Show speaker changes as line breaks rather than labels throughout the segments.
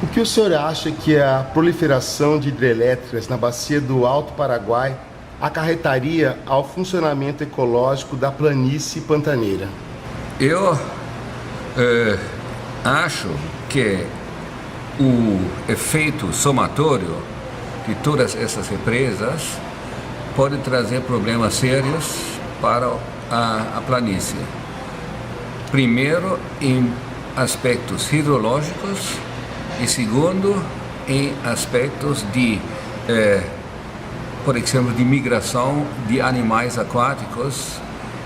O que o senhor acha que a proliferação de hidrelétricas na bacia do Alto Paraguai acarretaria ao funcionamento ecológico da planície pantaneira?
Eu acho que o efeito somatório de todas essas represas pode trazer problemas sérios para a planície. Primeiro, em aspectos hidrológicos e segundo, em aspectos de, por exemplo, de migração de animais aquáticos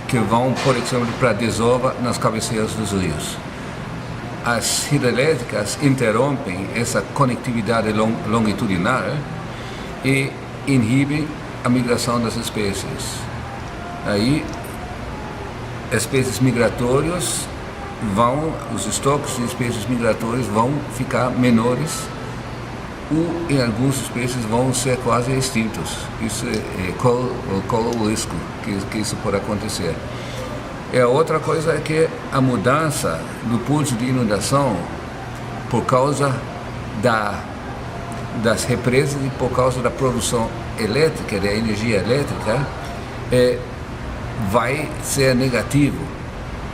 que vão, por exemplo, para a desova nas cabeceiras dos rios. As hidrelétricas interrompem essa conectividade longitudinal e inibem a migração das espécies. Aí, espécies migratórias os estoques de espécies migratórias vão ficar menores ou em algumas espécies vão ser quase extintos. Isso qual o risco que isso pode acontecer. A outra coisa é que a mudança do pulso de inundação por causa das represas e por causa da produção elétrica, da energia elétrica, vai ser negativo,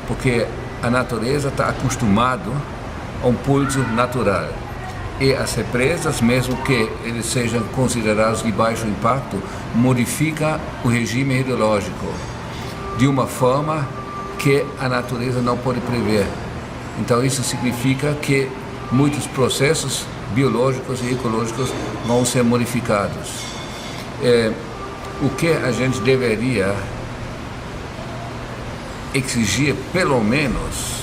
porque a natureza está acostumada a um pulso natural. E as represas, mesmo que eles sejam considerados de baixo impacto, modificam o regime hidrológico de uma forma que a natureza não pode prever. Então isso significa que muitos processos biológicos e ecológicos vão ser modificados. O que a gente deveria exigir, pelo menos,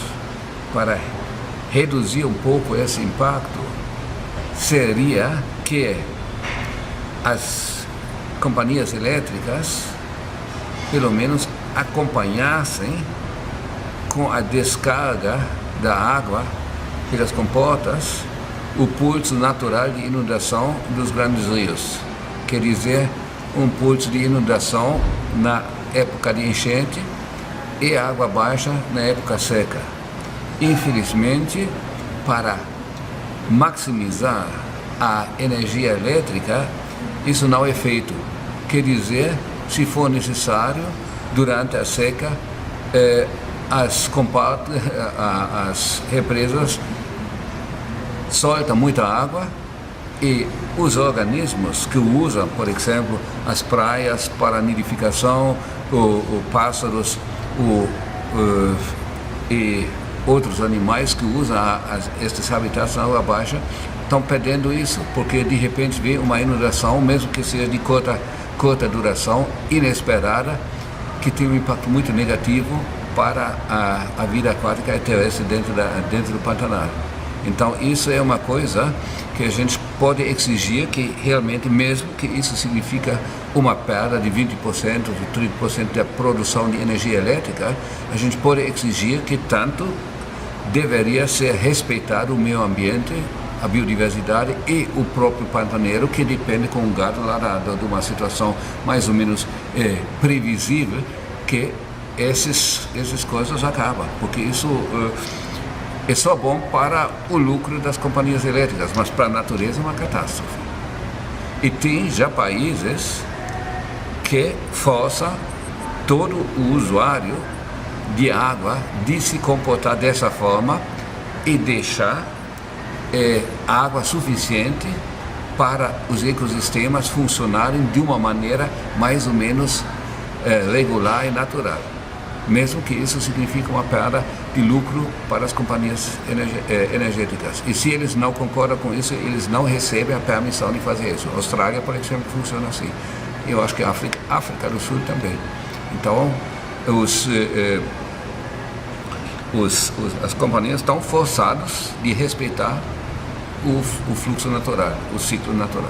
para reduzir um pouco esse impacto, seria que as companhias elétricas, pelo menos, acompanhassem com a descarga da água pelas comportas o pulso natural de inundação dos grandes rios. Quer dizer, um pulso de inundação na época de enchente e água baixa na época seca. Infelizmente, para maximizar a energia elétrica, isso não é feito. Quer dizer, se for necessário, durante a seca, as represas soltam muita água e os organismos que usam, por exemplo, as praias para nidificação, pássaros, e outros animais que usam estes habitats na água baixa, estão perdendo isso, porque de repente vem uma inundação, mesmo que seja de curta duração, inesperada, que tem um impacto muito negativo para a vida aquática e terrestre dentro do Pantanal. Então isso é uma coisa que a gente pode exigir, que realmente, mesmo que isso significa uma perda de 20%, de 30% da produção de energia elétrica, a gente pode exigir que tanto deveria ser respeitado o meio ambiente, a biodiversidade e o próprio pantaneiro, que depende com o gado lá de uma situação mais ou menos previsível, que essas coisas acabam, porque isso é só bom para o lucro das companhias elétricas, mas para a natureza é uma catástrofe. E tem já países que forçam todo o usuário de água de se comportar dessa forma e deixar água suficiente para os ecossistemas funcionarem de uma maneira mais ou menos regular e natural. Mesmo que isso signifique uma perda de lucro para as companhias energéticas. E se eles não concordam com isso, eles não recebem a permissão de fazer isso. A Austrália, por exemplo, funciona assim. Eu acho que a África do Sul também. Então, as companhias estão forçadas de respeitar o fluxo natural, o ciclo natural.